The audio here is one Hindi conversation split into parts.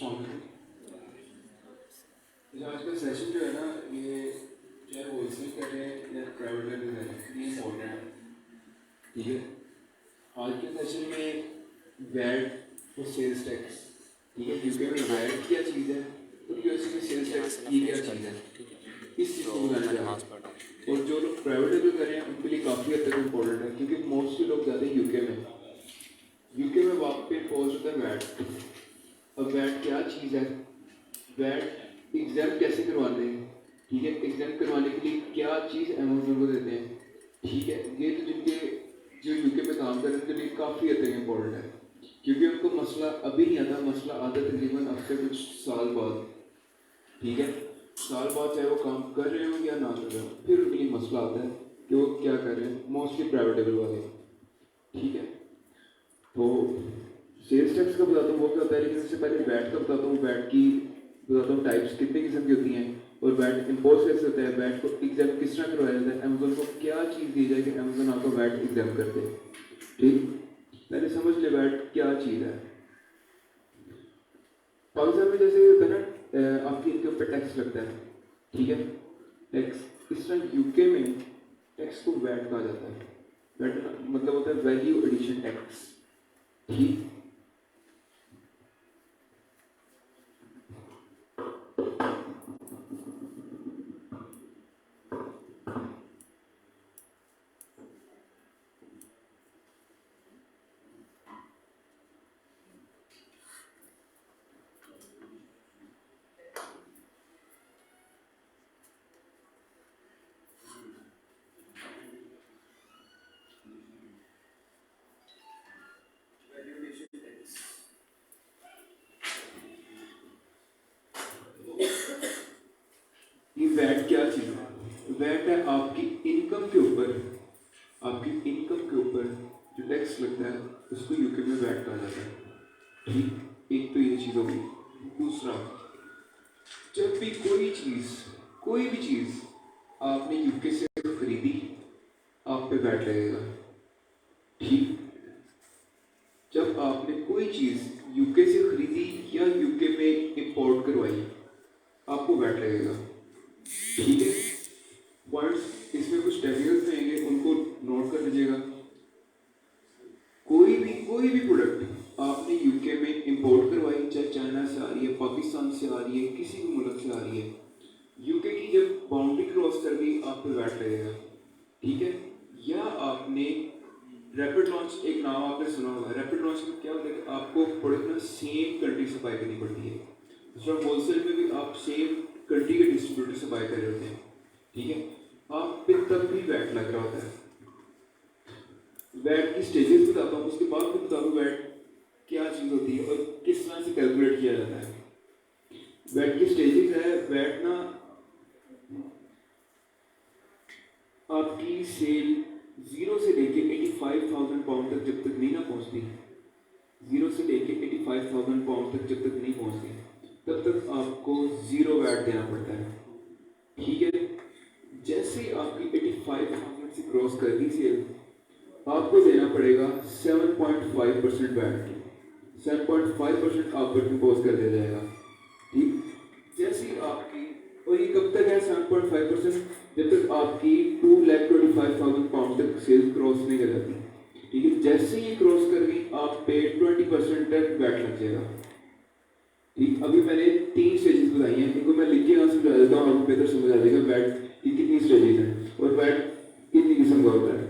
आज का सेशन जो है ना, ये चाहे होलसेल कर रहे हैं या प्राइवेट में कर रहे हैं, ये इम्पोर्टेंट है। ठीक है, आज के सेशन में वैट और सेल्स टैक्स, ठीक है, यूके में वैट क्या चीज़ है और यूएसए में सेल्स टैक्स ये क्या चीज़ है, इस चीज़ को बताना चाह रहा हूँ। और जो लोग प्राइवेट में कर रहे हैं उनके लिए काफ़ी हद तक इम्पोर्टेंट है, क्योंकि मोस्टली लोग जाते हैं यूके में। यूके में वहाँ पे इम्पोज होता है वैट। अब वैट क्या चीज़ है, वैट एग्जाम कैसे करवाते हैं, ठीक है, एग्जाम करवाने के लिए क्या चीज़ अमेजोन को देते हैं, ठीक है। ये तो जिनके जो यूके में काम कर रहे हैं उनके लिए काफ़ी हद तक इम्पोर्टेंट है, क्योंकि उनको मसला अभी नहीं आता, मसला आता तकरीबन अब से कुछ साल बाद। ठीक है, साल बाद चाहे वो काम कर रहे हो या ना कर रहे हो, फिर उनके लिए मसला आता है कि वो क्या कर रहे हैं, मोस्टली प्राइवेटेबल वाले। ठीक है, तो सेल्स टैक्स का बताता हूँ वो क्या होता है, लेकिन उससे पहले वैट का बताता हूँ। वैट की बताता हूँ टाइप्स कितने किस्म की होती हैं, और वैट इम्पोज कैसे होता है, वैट को एग्जाम किस तरह करवाया जाता है, अमेजोन को क्या चीज़ दी जाए कि अमेजोन आपका वैट एग्जाम कर दे। ठीक, पहले समझ ले वैट क्या चीज़ है। पाकिस्तान में जैसे होता है ना, आपकी इनकम पे टैक्स लगता है, ठीक है, टैक्स। इस तरह यूके में टैक्स को वैट कहा जाता है। वैट मतलब होता है वैल्यू एडिशन टैक्स। ठीक, ये वैट क्या चीज़ है, वैट है आपकी इनकम के ऊपर, आपकी इनकम के ऊपर जो टैक्स लगता है उसको यूके में वैट कहा जाता है। ठीक, एक तो ये चीज़ होगी। दूसरा, जब भी कोई भी चीज़ आपने यूके से खरीदी, आप पे वैट लगेगा। ठीक, जब आपने कोई चीज़ यूके से खरीदी या यूके में इंपोर्ट करवाई, आपको वैट लगेगा। ठीक है, पॉइंट्स इसमें कुछ टेक्निकल्स रहेंगे, उनको नोट कर लीजिएगा। कोई भी प्रोडक्ट आपने यूके में इंपोर्ट करवाई, चाहे चाइना से आ रही है, पाकिस्तान से आ रही है, किसी भी मुल्क से आ रही है, यूके की जब बाउंड्री क्रॉस कर गई आप पे वैट लगेगा। ठीक है, या आपने रैपिड लॉन्च, एक नाम आपने सुना होगा, रैपिड लॉन्च में क्या होता है कि आपको प्रोडक्ट ना सेम कंट्री से बाय करनी पड़ती है। दूसरा, होलसेल में भी आप सेम कंट्री के डिस्ट्रीब्यूटर से बाय कर रहे होते हैं। ठीक है, आप पे तब भी वैट लग रहा होता है। वैट की स्टेजेस बताता हूँ, उसके बाद भी बता दूँ वैट क्या चीज़ होती है और किस तरह से कैलकुलेट किया जाता है। वैट की स्टेजेस है, वैट ना आपकी सेल 0 से लेके 85,000 पाउंड तक जब तक नहीं ना पहुँचती, 0 से लेके 85,000 पाउंड तक जब तक नहीं पहुँचती, तब तक आपको 0 वैट देना पड़ता है। ठीक है, जैसे आपकी 85,000 से क्रॉस कर दी सेल, आपको देना पड़ेगा 7.5% वैट। 7.5% आप पर इम्पोज कर दिया जाएगा। ठीक, जैसे ही आपकी, और ये कब तक है 7.5%, जब तक आपकी 2,25,000 पाउंड तक सेल क्रॉस नहीं कर जाती। ठीक है, जैसे ही क्रॉस कर गई आप पे 20% तक वैट लग जाएगा। ठीक, अभी मैंने 3 स्टेजेस बताई हैं, इनको मैं लिख के यहाँ समझा देता हूँ, आपको बेहतर समझ आ जाएगा वैट की कितनी स्टेजेस हैं और वैट कितनी किस्म का होता है।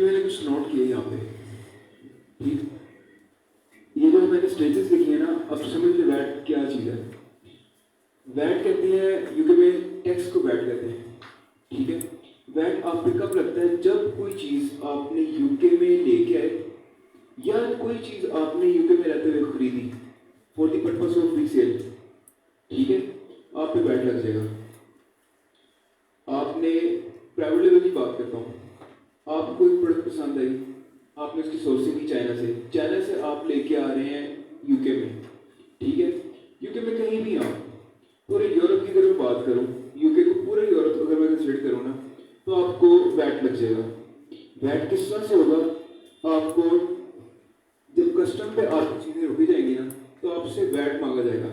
मैंने कुछ नोट किया यहाँ पे, ठीक। ये जो मैंने स्टेजेस लिखी है ना, अब समझ लो वैट क्या चीज़ है। वैट कहते हैं यूके में, टैक्स को वैट कहते हैं, ठीक है। वैट आप पे कब लगता है? जब कोई चीज़ आपने यूके में लेके आए या कोई चीज़ आपने यूके में रहते हुए खरीदी for the purpose of resale, ठीक है, आप पे वैट लग जाएगा। आपने प्राइवेट लेवल की बात करता हूँ, आपको कोई प्रोडक्ट पसंद आई, आपने उसकी सोर्सिंग की चाइना से आप लेके आ रहे हैं यूके में, ठीक है। यूके में कहीं भी आप, पूरे यूरोप की अगर मैं बात करूँ, यूके को पूरे यूरोप अगर मैं कंसिडर करूँ ना, तो आपको वैट लग जाएगा। वैट किस तरह से होगा? आपको जब कस्टम पे आपकी चीज़ें रोकी जाएंगी ना, तो आपसे वैट मांगा जाएगा,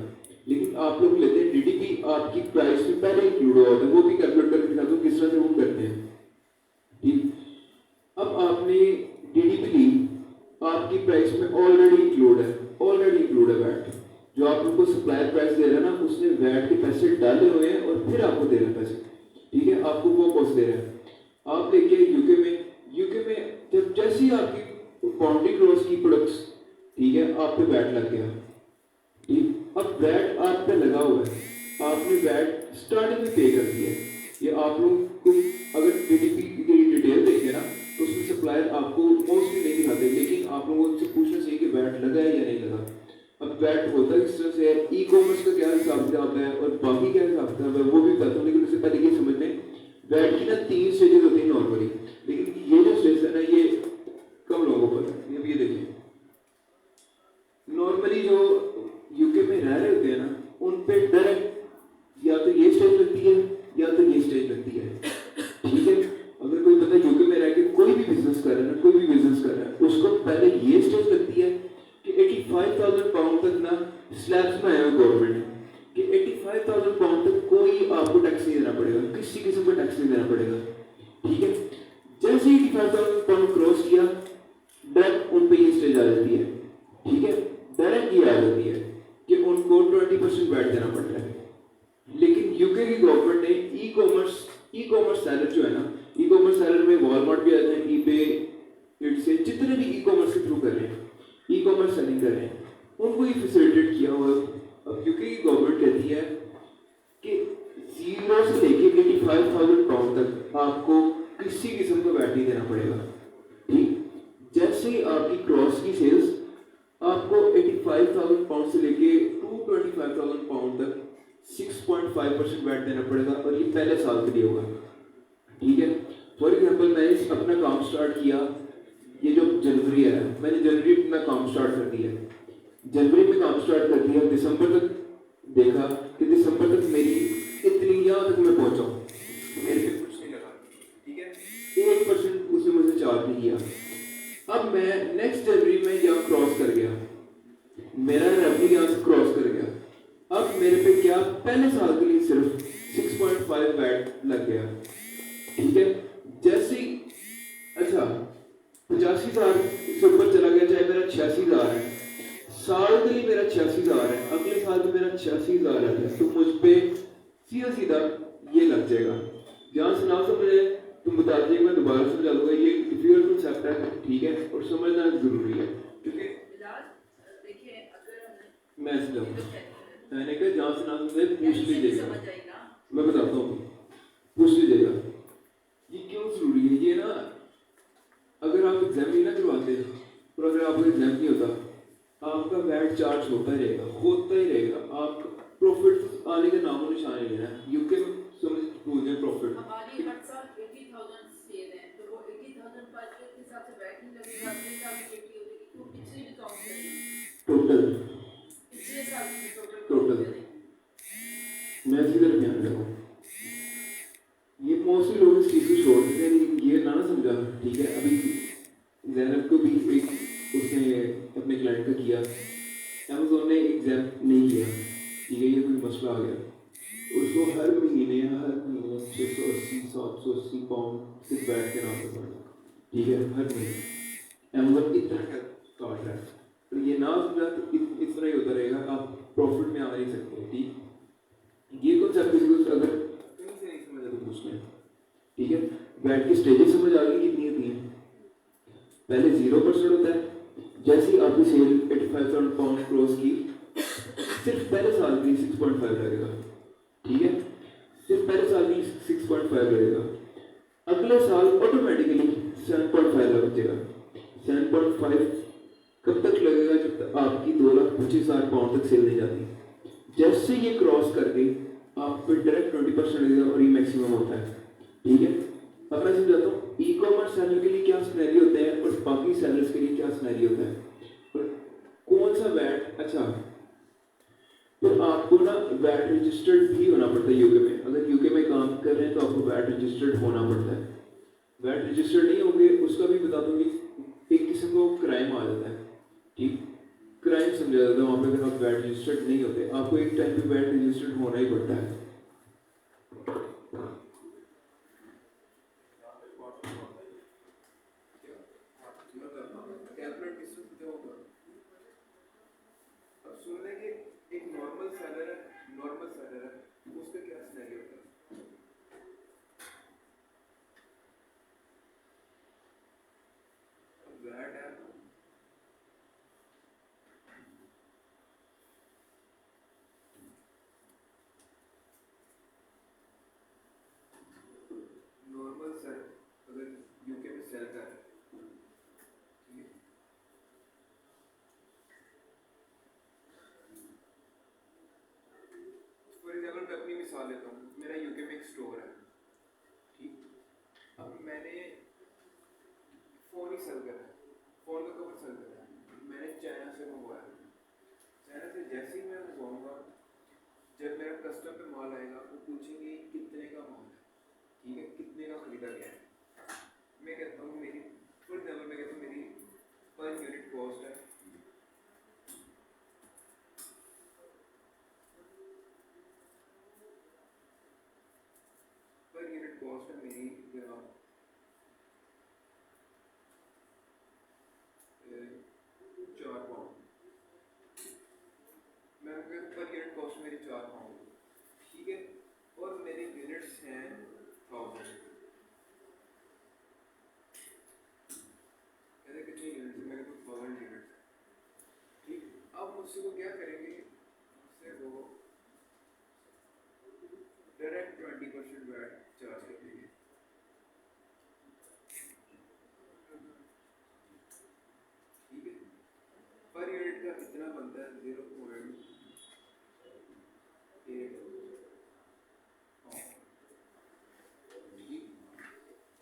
लेकिन आप लोग लेते हैं डीडीपी, आपकी प्राइस में पहले इंक्लूड हुआ होता है, वो भी कैलकुलेट करके दिखा दूँ किस तरह से वो करते हैं, ठीक। अब आपने डीडीपी ली, आपकी प्राइस में ऑलरेडी इंक्लूड है वैट। जो आप उनको सप्लायर प्राइस दे रहे हैं ना, उसने वैट के पैसे डाले हुए हैं और फिर आपको दे रहे हैं पैसे, ठीक है, आपको वो कॉस्ट दे रहे हैं। आप लेके यूके में जब जैसे ही आपकी बाउंड्री क्रॉस की प्रोडक्ट्स, ठीक है, आप पे वैट लग गया, ठीक। अब वैट आप पे लगा हुआ है, आपने वैट स्टार्टिंग में पे कर दिया है। ये आप लोग को अगर डीडीपी की डिटेल देखें ना, तो उसमें सप्लायर आपको मोस्टली नहीं दिखाते, लेकिन आप लोगों से पूछना चाहिए कि वैट लगा है या नहीं लगा। अब वैट होता किस तरह से है, ई कॉमर्स का क्या हिसाब किताब है और बाकी क्या हिसाब किताब है वो भी बताता हूँ, लेकिन उससे पहले ये समझ लें वैट की ना 3 स्टेजेस होती है नॉर्मली, लेकिन ये जो स्टेज है ना, ये कम लोगों को पता है। ये देखिए, नॉर्मली जो यूके में रह रहे होते हैं ना, उन पे डायरेक्ट या तो ये स्टेज लगती है या तो ये स्टेज लगती है, ठीक है। अगर कोई बंदा यूके में रह के कोई भी बिजनेस कर रहा है, उसको पहले ये स्टेज लगती है कि 85,000 पाउंड तक ना स्लैब्स में आया गवर्नमेंट कि 85,000 पाउंड तक कोई आपको टैक्स नहीं देना पड़ेगा, किसी किस्म का टैक्स नहीं देना पड़ेगा, ठीक है। जैसे ही 85,000 पाउंड क्रॉस किया, डायरेक्ट उन पे ये स्टेज आ जाती है, ठीक है। डायरेक्ट ये आ जाती है कि उनको 20% वैट देना पड़ रहा है। लेकिन यूके की गवर्नमेंट ने ई कॉमर्स सेलर जो है ना, ई कॉमर्स सेलर में वॉलमार्ट भी आते हैं, ईबे, इट्स, जितने भी ई कॉमर्स के थ्रू कर रहे हैं, ई कॉमर्स सेलिंग कर रहे हैं, उनको ये फैसिलिटेट किया हुआ। अब यूके की गवर्नमेंट कहती है कि 0 से लेके 85,000 पाउंड तक आपको किसी किस्म का वैट नहीं देना पड़ेगा, ठीक। जैसे ही आपकी क्रॉस की सेल्स, आपको 85,000 पाउंड से लेके 225,000 पाउंड तक 6.5% वैट देना पड़ेगा, और ये पहले साल के लिए होगा, ठीक है। फॉर एग्जाम्पल, मैंने अपना काम स्टार्ट किया, ये जो जनवरी है, मैंने जनवरी में काम स्टार्ट कर दिया, दिसंबर तक देखा कि दिसंबर तक मेरी इतनी यहाँ तक मैं पहुँचा हूँ, मेरे पे कुछ नहीं लगा, ठीक है, 1% उसने मुझे चार्ज नहीं किया। अब मैं नेक्स्ट जनवरी में यहाँ क्रॉस कर गया, मेरा रेवेन्यू यहाँ से क्रॉस कर गया, अब मेरे पे क्या पहले साल के लिए सिर्फ 6.5 वैट लग गया, ठीक है। जैसे ही अच्छा 85,000 से ऊपर चला गया, चाहे मेरा 86,000 है, साल के लिए मेरा 86,000 है, अगले साल में मेरा 86,000 है, तो मुझ पे सीधा ये लग जाएगा। जहाँ से ना समझे तुम बता दीजिए, मैं दोबारा समझा दूंगा, ये डिफिकल्ट कॉन्सेप्ट है, ठीक है, और समझना जरूरी है, क्योंकि मैं मैंने कहा जहाँ से ना समझे पूछ लीजिएगा, मैं बताता हूँ, पूछ लीजिएगा ये क्यों जरूरी है। ये ना, अगर आप एग्जाम नहीं ना करवाते और अगर आपको एग्जाम नहीं होता, आपका वैट चार्ज होता ही रहेगा, आप प्रॉफिट आने का नामो निशान नहीं लेना। यूके में समझ पूछे प्रॉफिट हमारी हर साल 80,000 सेल है, तो वो 80,000 पर के हिसाब से वैट नहीं लगेगा, अपने हिसाब से 80 हो जाएगी, तो पिछले भी काउंट करेंगे टोटल, पिछले साल की टोटल मैं इसी तरह ध्यान रखूँ। ये मोस्टली लोग इस चीज़ को छोड़ देते हैं, ये ना समझा, ठीक है। अभी ज़ैनब को भी एक उसने अपने क्लाइंट का किया, अमेज़ॉन ने एग्जाम नहीं किया, ठीक है, ये कोई मसला आ गया, उसको हर महीने 680-780 पाउंड सिर्फ वैट के नाम पर पड़ा, ठीक है, हर महीने अमेज़ॉन इतना काट रहा है। तो ये ना समझा तो इस तरह ही होता रहेगा, आप प्रॉफिट में आ नहीं सकते, ठीक। ये कॉन्सेप्ट अगर कहीं से नहीं समझा तो पूछ लें, ठीक है। वैट की स्टेजेस समझ आ गई कितनी होती हैं, पहले 0% होता है, जैसे ही आपकी सेल 85,000 पाउंड क्रॉस की, सिर्फ पहले साल की 6.5 लगेगा, ठीक है, सिर्फ पहले साल की 6.5 लगेगा, अगले साल ऑटोमेटिकली 7.5 लग जाएगा। 7.5 कब तक लगेगा? जब तक आपकी 2,25,000 पाउंड तक सेल नहीं जाती। जैसे ये क्रॉस करके आप पे डायरेक्ट 20% लगेगा और ये मैक्सिमम होता है, ठीक है। अब मैं समझाता हूँ ई कॉमर्स सेलर के लिए क्या सिनेरियो होता है और बाकी सेलर्स के लिए क्या सिनेरियो होता है और कौन सा वैट। अच्छा, तो आपको ना वैट रजिस्टर्ड भी होना पड़ता है यूके में। अगर यूके में काम कर रहे हैं तो आपको वैट रजिस्टर्ड होना पड़ता है। वैट रजिस्टर्ड नहीं होंगे उसका भी बता दूंगी, एक किस्म को क्राइम आ जाता है, ठीक, क्राइम समझा जाता है वहाँ पे। अगर आप वैट रजिस्टर्ड नहीं होते, आपको एक टाइम पे वैट रजिस्टर्ड होना ही पड़ता है। अब सुन लेंगे एक नॉर्मल सेलर है, उसका क्या सिनेरियो होता है। वैट है, नॉर्मल सेल अगर यूके में सेल कर, फॉर एग्जाम्पल मैं अपनी मिसाल लेता हूँ, मेरा यूके में एक स्टोर है, ठीक, अब मैंने फ़ोन ही सेल करा है, फ़ोन का कवर सेल करा है, मैंने चाइना से मंगवाया। चाइना से जैसे ही मैं मंगवाऊँगा, जब मेरा कस्टम पे माल आएगा वो पूछेंगे कितने का माल है, ठीक है, कितने का खरीदा गया है। मैं कहता हूँ मेरी, फॉर एग्जाम्पल मैं कहता हूँ मेरी पर यूनिट कॉस्ट है, पर यूनिट कॉस्ट है मेरी 4 पाउंड। मैं अगर पर यूनिट कॉस्ट मेरी 4 पाउंड, ठीक है, और मेरी यूनिट्स हैं 1000। कहते कितनी यूनिट्स? मेरे को 1000 यूनिट्स, ठीक। अब मुझसे वो क्या करेंगे, मुझसे वो डायरेक्ट 20% वैट चार्ज कर देंगे, ठीक है। पर यूनिट का इतना बनता है 0.8।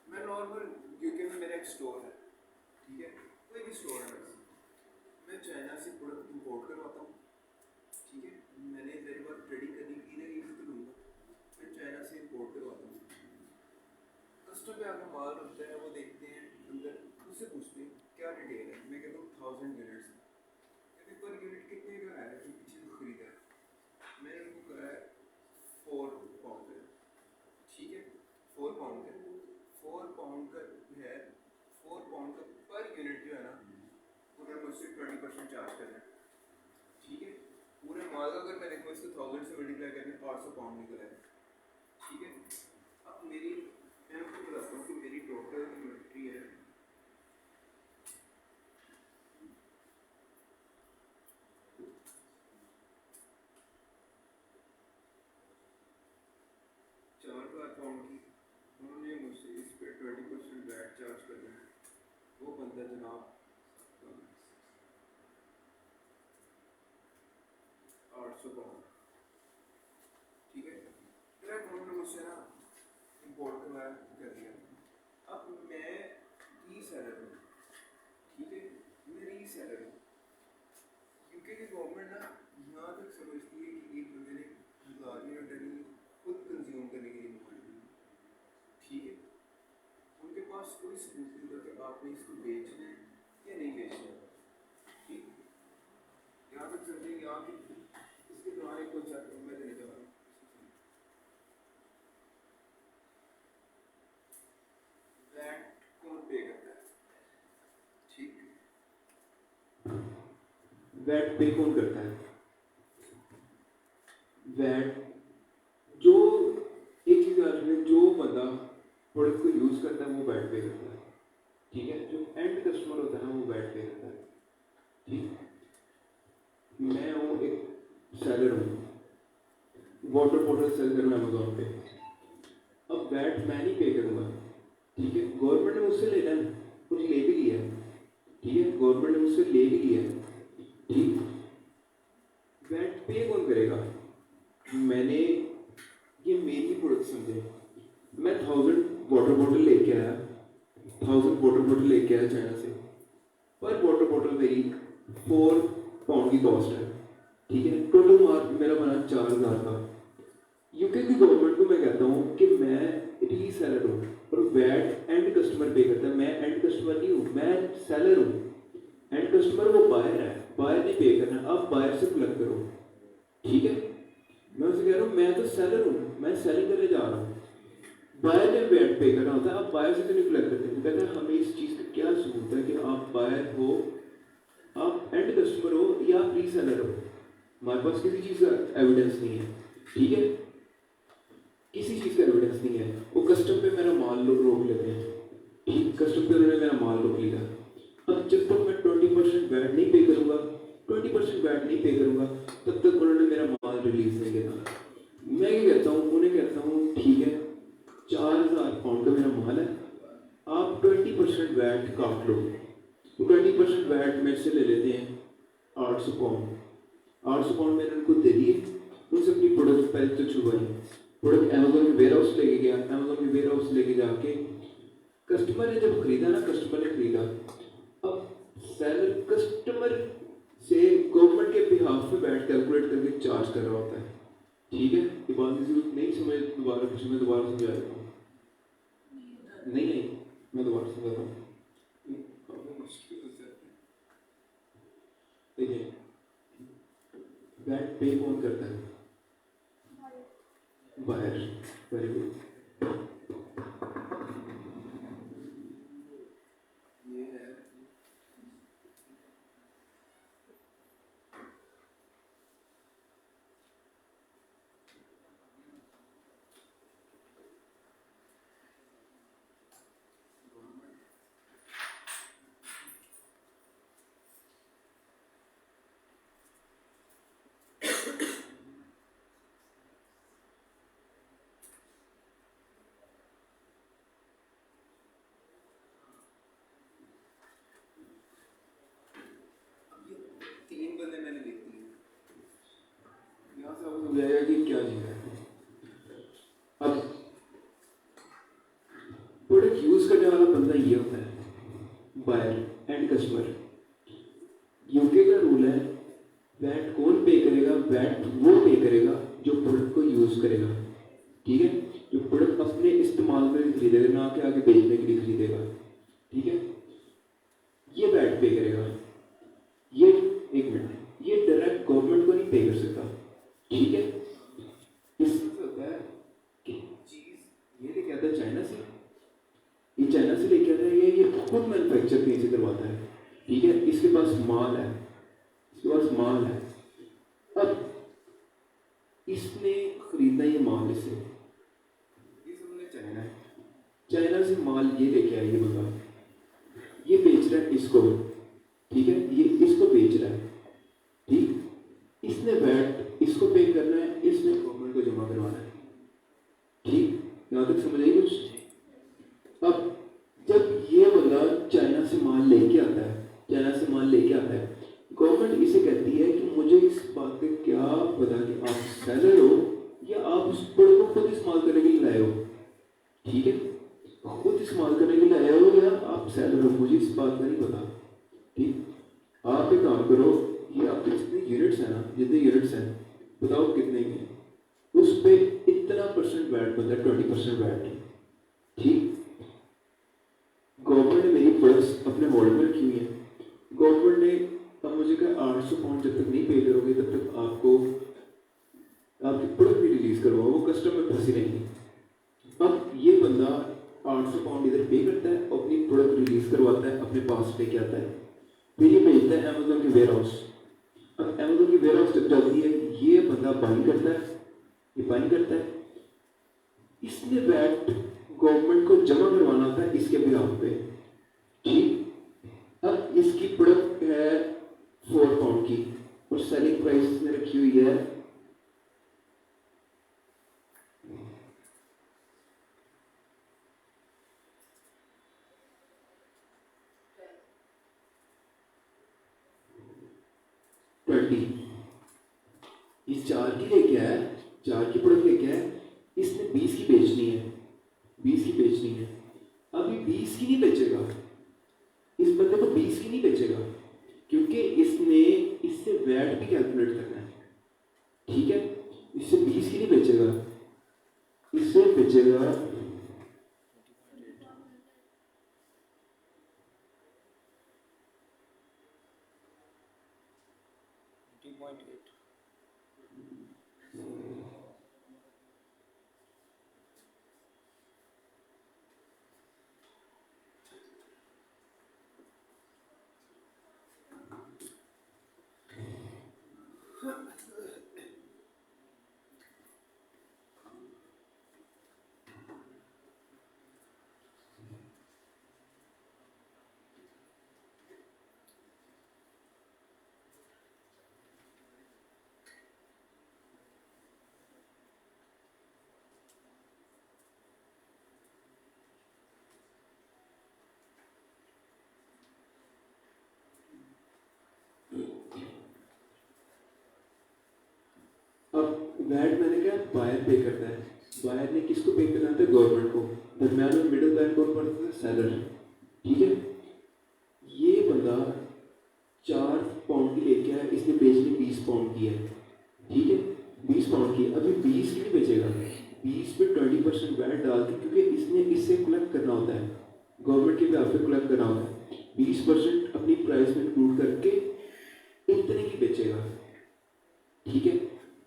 मैं नॉर्मल यूके में मेरा एक स्टोर है, ठीक है, कोई भी स्टोर है, मैं चाइना से प्रोडक्ट इंपोर्ट करवाता हूँ, ठीक है, मैंने मेरे पास ट्रेडिंग करने की इधर यूज करूँगा, मैं चाइना से इंपोर्ट करवाता हूँ। कस्टम पे आकर माल होता है, वो देखते हैं अंदर, उससे पूछते हैं क्या डिटेल है, मैं कहता हूँ 1000 यूनिट्स, कहते पर यूनिट कितने का है जो पीछे से खरीदा है, मैंने उनको कहा है 4 पाउंड का, ठीक है, 4 पाउंड का, 4 पाउंड का है, 4 पाउंड का पर यूनिट जो है ना, उन्होंने मुझसे 20% चार्ज करना है, ठीक है। पूरे माल का अगर मैं देखूँ इसको 1000 से मल्टीप्लाई करके 800 पाउंड निकला है, ठीक है। अब मेरी, मैं आपको बताता हूँ कि मेरी टोटल इन्वेंट्री है 4,000 पाउंड की, उन्होंने मुझसे इस पर 20% वैट चार्ज करना है, वो बनता है जनाब 800 पाउंड, ठीक है। डायरेक्ट उन्होंने मुझसे ना इम्पोर्ट करवाया, कर दिया। अब मैं रीसेलर हूँ, ठीक है, मैं रीसेलर हूँ। यूके की गवर्नमेंट ना यहाँ तक समझती है कि एक बंदे ने 1000 यूनिट अपनी खुद कंज्यूम करने के लिए मंगवाई, ठीक है, उनके पास कोई सबूत नहीं होता कि आपने इसको बेचना है या नहीं बेचना है, ठीक। यहाँ तक समझे, यहाँ की इसके दौरान एक कॉन्सेप्ट मैं देने जा रहा हूँ। वैट कौन पे करता है, ठीक, वैट पे कौन करता है? वैट जो, एक चीज़ याद रखना, जो बंदा प्रोडक्ट को यूज़ करता है वो वैट पे करता है, ठीक है। जो एंड कस्टमर होता है ना वो वैट पे करता है, ठीक। मैं हूँ एक सेलर हूँ, वाटर बॉटल सेल कर रहा हूँ अमेजोन पे, अब वैट मैं नहीं पे करूँगा, ठीक है। गवर्नमेंट ने मुझसे लेना है, कुछ ले भी लिया है, ठीक है, गवर्नमेंट ने मुझसे ले भी लिया है, ठीक। वैट पे कौन करेगा? मैंने, ये मेरी प्रोडक्ट समझे, मैं 1000 वाटर बॉटल लेके आया, 1000 वाटर बॉटल लेके आया चाइना से, पर वाटर बॉटल मेरी 4 पाउंड की कॉस्ट है, ठीक है। टोटल मार्क मेरा बना 4000 का। यूके की गवर्नमेंट को मैं कहता हूँ कि मैं रीसेलर हूँ और वैट एंड कस्टमर पे करता है, मैं एंड कस्टमर नहीं हूँ, मैं सेलर हूँ। एंड कस्टमर वो बायर है, बायर ने पे करना है, आप बायर से कलेक्ट करो, ठीक है। मैं उसे कह रहा हूँ मैं तो सेलर हूँ, मैं सेलिंग करने जा रहा हूँ, बायर ने वैट पे करना होता है, आप बायर से तो नहीं कलेक्ट करते। कहते हैं हमें इस चीज़ का क्या सबूत है कि आप बायर हो, आप एंड कस्टमर हो या आप रीसेलर हो? हमारे पास किसी चीज़ का एविडेंस नहीं है, ठीक है, किसी चीज़ का एविडेंस नहीं है। वो कस्टम पे मेरा माल लोग रोक लेते हैं, ठीक, कस्टम पे उन्होंने मेरा माल रोक लिया। अब जब तक मैं 20% वैट नहीं पे करूँगा, 20% वैट नहीं पे करूँगा, तब तक उन्होंने मेरा माल रिलीज नहीं किया। मैं क्या कहता हूँ, उन्हें कहता हूँ ठीक है 4000 पाउंड का मेरा माल है, आप 20% वैट काट लो, तो 20% वैट मेरे से ले लेते हैं 800 पाउंड। 800 पाउंड मैंने उनको दे दिए, उनसे अपनी प्रोडक्ट पहले तो छुपाई, प्रोडक्ट अमेजोन के वेयर हाउस लेके गया, अमेजोन के वेयर हाउस लेके जाके कस्टमर ने जब खरीदा ना, कस्टमर ने खरीदा, अब सेलर कस्टमर से गवर्नमेंट के बिहाफ पे बैठ कैलकुलेट करके चार्ज कर रहा होता है, ठीक है। ये बात नहीं समझ, दोबारा कुछ मैं दोबारा समझा देता हूँ, नहीं मैं दोबारा समझाता हूँ। देखिए वैट पे कौन करता है? Buyer, very good. ये है तीन बंदे मैंने लिख दिए, यहाँ से आपको समझाएगा कि क्या चीज़ है। अब प्रोडक्ट यूज करने वाला बंदा ये होता है, बायर एंड कस्टमर। यूके का रूल है वैट कौन पे करेगा? वैट वो पे करेगा जो प्रोडक्ट को यूज करेगा, ठीक है, जो प्रोडक्ट अपने इस्तेमाल के लिए खरीदेगा, ना कि आगे बेचने के लिए खरीदेगा, ठीक है, ये वैट पे करेगा। ये एक मिनट, ये डायरेक्ट गवर्नमेंट को नहीं पे कर सकता, ठीक है। इसमें होता है कि चीज ये लेके आता है चाइना से, ये चाइना से लेके आता है, ये खुद मैन्युफैक्चर कहीं से करवाता है, ठीक है, इसके पास माल है, इसके पास माल है। अब इसने खरीदना ये माल, इससे ये सबने चाइना है, चाइना से माल ये लेके आया ये बंदा, ये बेच रहा है इसको, ठीक है, ये इसको बेच रहा है, ठीक, इसने वैट इसको पे करना है, इसने गवर्नमेंट को जमा करवाना है, ठीक, यहाँ तक समझ आई कुछ। अब जब ये बंदा चाइना से माल लेके आता है, चाइना से माल लेके आता है, गवर्नमेंट इसे कहती है कि मुझे इस बात का क्या पता कि आप सेलर हो या आप उस प्रोडक्ट को खुद इस्तेमाल करने के लिए लाए हो, ठीक है, खुद इस्तेमाल करने के लिए लाए हो या आप सेलर हो, मुझे इस बात का नहीं पता, ठीक। आप एक काम करो, ये आपके जितने यूनिट्स हैं ना, जितने यूनिट्स हैं बताओ कितने के, उस पर इतना परसेंट वैट बनता है, 20% वैट, ठीक। गवर्नमेंट ने मेरी प्रोडक्ट्स अपने होल्ड में रखी हुई है, गवर्नमेंट ने अब मुझे कहा 800 पाउंड जब तक नहीं पे करोगे तब तक आपको आपकी प्रोडक्ट भी रिलीज करवाओ, वो कस्टम में फंसी रहेंगी। अब ये बंदा 800 पाउंड इधर पे करता है, अपनी प्रोडक्ट रिलीज करवाता है, अपने पास लेके आता है, फिर ये भेजता है अमेजोन के वेयर हाउस। अब अमेजोन की वेयर हाउस तक जाती है, ये बंदा बाइंग करता है, ये बाइंग करता है, इसने वैट गवर्नमेंट को जमा करवाना था इसके बिहाफ पे, ठीक। अब इसकी प्रोडक्ट है 4 पाउंड की और सेलिंग प्राइस इसने रखी हुई है 20। ये 4 की लेके आया, 4 की प्रोडक्ट लेके आया, इसने 20 की बेचनी है, 20 की बेचनी है। अभी 20 की नहीं बेचेगा, इस बंदे को 20 की नहीं बेचेगा, क्योंकि इसने इससे वैट भी कैलकुलेट करना है, ठीक है। इससे 20 की नहीं बेचेगा, इससे बेचेगा 20.8। अब वैट मैंने क्या बायर पे करना है, बायर ने किसको पे करना था, गवर्नमेंट को। दरम्यान में मिडिल मैन कौन पड़ता था, सेलर, ठीक है। ये बंदा 4 पाउंड की लेके आया, इसने बेचनी 20 पाउंड की है, ठीक है, 20 पाउंड की। अभी 20 की नहीं बेचेगा, 20 पे 20% वैट डाल के, क्योंकि इसने इससे कलेक्ट करना होता है, गवर्नमेंट के बिहाफ पे कलेक्ट करना होता है। 20% अपनी प्राइस में इंक्लूड करके इतने की बेचेगा, ठीक है,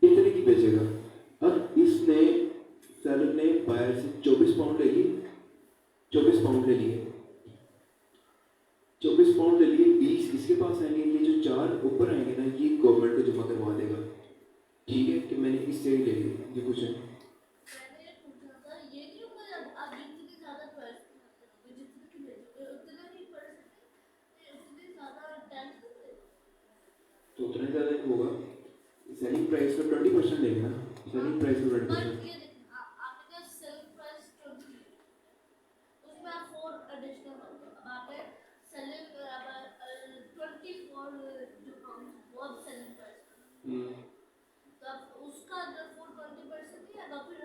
इतने की बेचेगा। अब इसने सेलर ने बायर से 24 पाउंड ले लिए, 24 पाउंड ले लिए, 24 पाउंड ले लिए, 20 इसके पास आएंगे, ये जो 4 ऊपर आएंगे ना, ये गवर्नमेंट को जमा करवा देगा, ठीक है, कि मैंने इससे ही ले लिया। ये कुछ है मैंने पूछा था ये क्यों मतलब आप जितनी ज़्यादा प्राइस जितनी की बेचोगे उतना ही परसेंट उतनी ज़्यादा टैक्स देते तो उतना ही ज़्यादा होगा। सेलिंग प्राइस का 20% लेंगे ना, सेलिंग प्राइस का 20%। ये आपके पास सेलिंग प्राइस 20 उसमें आप 4 एडिशनल अब आपने सेलिंग 24 जो काउंट वो अब सेलिंग प्राइस तो अब उसका जो 20% ही है फिर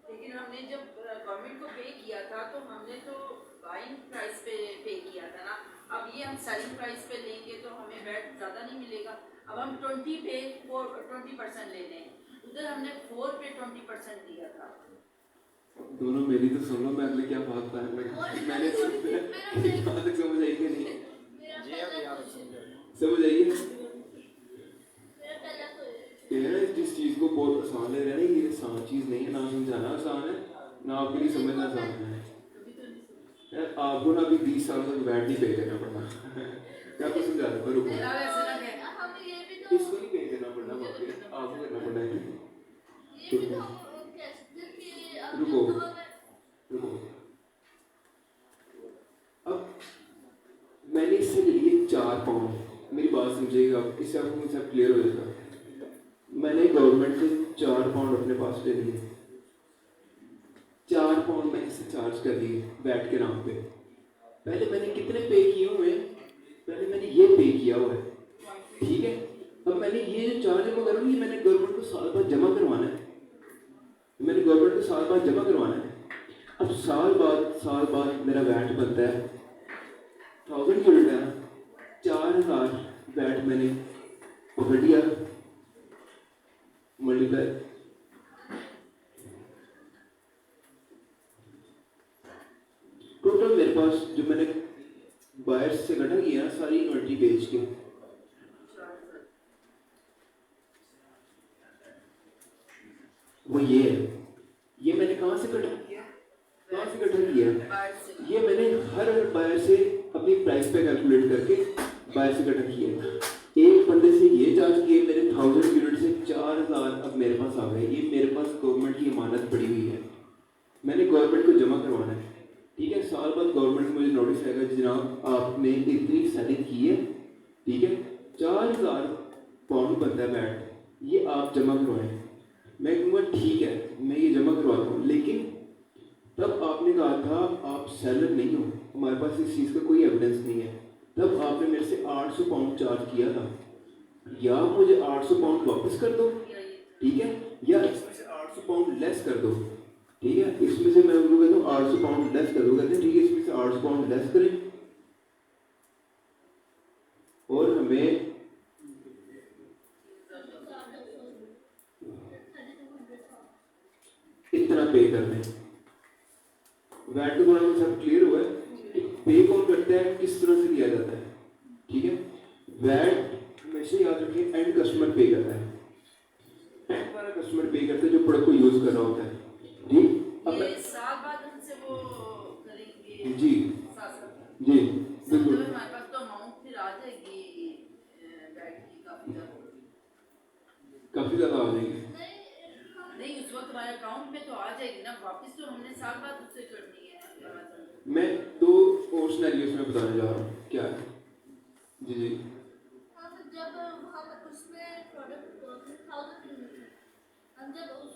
लेकिन हमने जब गवर्नमेंट को पे किया था तो हमने तो बाइंग प्राइस पे किया था ना। अब ये हम सेलिंग प्राइस पे लेंगे तो हमें वैट ज़्यादा नहीं मिलेगा। अब हम 20 पे 20% ले लें, उधर हमने 4 पे 20% दिया था। दोनों मेरी तो सुन लो, मैं अगले क्या बात कर रहा हूँ, मैंने यहाँ तक समझ आई कि नहीं, जी अभी आप समझ समझ आई है। जिस चीज़ को बहुत आसान ले रहे हैं ना, ये आसान चीज़ नहीं है, ना समझाना आसान है, ना आपके लिए समझना आसान है। आपको ना अभी 20 साल तक वैट नहीं पे करना पड़ना। क्या कुछ समझा रहा हूँ, रुको, इसको नहीं पे करना पड़ना, आपको करना पड़ना है। रुको रुको, अब मैंने इससे ले लिए 4 पाउंड, मेरी बात समझिएगा, इससे आपको मुझे क्लियर हो जाएगा। मैंने गवर्नमेंट से 4 पाउंड अपने पास ले लिए, 4 पाउंड मैंने इससे चार्ज कर दिए वैट के नाम पे। पहले मैंने कितने पे किए हुए हैं, पहले मैंने ये पे किया हुआ है, ठीक है। अब मैंने ये जो चार्ज जमा करूँगी, ये मैंने गवर्नमेंट को साल बाद जमा करवाना है, मैंने गवर्नमेंट को साल बाद जमा करवाना है। अब साल बाद मेरा वैट बनता है 1000 यूनिट है ना, 4000 वैट मैंने पकड़ लिया, मल्टीप्लाई टोटल मेरे पास जो मैंने बायर से इकट्ठा किया सारी इन्वेंट्री बेच के, वो ये है। ये मैंने कहाँ से इकट्ठा किया, कहाँ से इकट्ठा किया, ये मैंने हर बायर से अपनी प्राइस पे कैलकुलेट करके बायर से इकट्ठा किया। एक बंदे से ये चार्ज किए, मेरे 1000 यूनिट से 4000 अब मेरे पास आ गए। ये मेरे पास गवर्नमेंट की इमानत पड़ी हुई है, मैंने गवर्नमेंट को जमा करवाना है, ठीक है, साल बाद गवर्नमेंट ने मुझे नोटिस आएगा कि जनाब आपने इतनी सेलिंग की है, ठीक है, 4000 पाउंड बनता है वैट, ये आप जमा करवाएं। मैं कहूँगा ठीक है, मैं ये जमा करवाता हूँ, लेकिन तब आपने कहा था आप सेलर नहीं हो, हमारे पास इस चीज़ का कोई एविडेंस नहीं है। तब आपने मेरे से 800 पाउंड चार्ज किया था, या मुझे 800 पाउंड वापस कर दो, ठीक है, या इसमें से 800 पाउंड लेस कर दो, ठीक है, इसमें से मैं उनको कहता हूँ 800 पाउंड लेस कर दो, कहते हैं ठीक है, इसमें से 800 पाउंड लेस करें और हमें इतना पे कर दें। वैट का थोड़ा कंसेप्ट क्लियर हुआ है कि पे कौन करता है, किस तरह से किया जाता है, ठीक है। वैट हमेशा याद रखिए एंड कस्टमर पे करता है, एंड वाला कस्टमर पे करता है जो प्रोडक्ट को यूज कर रहा होता है, ठीक। अब ये साल बाद उनसे वो करेंगे जी जी तो बिल्कुल, हमारे पास तो अमाउंट फिर आ जाएगी बैग की काफी ज़्यादा आ जाएगी। नहीं उस वक्त हमारे अकाउंट में तो आ जाएगी ना, वापस तो हमने साल बाद उससे करनी है। मैं दो और सिनेरियोस में बताने जा रहा हूँ, क्या है जी जी हाँ, तो जब हम उसमें प्रोडक्ट 1000 हम जब उस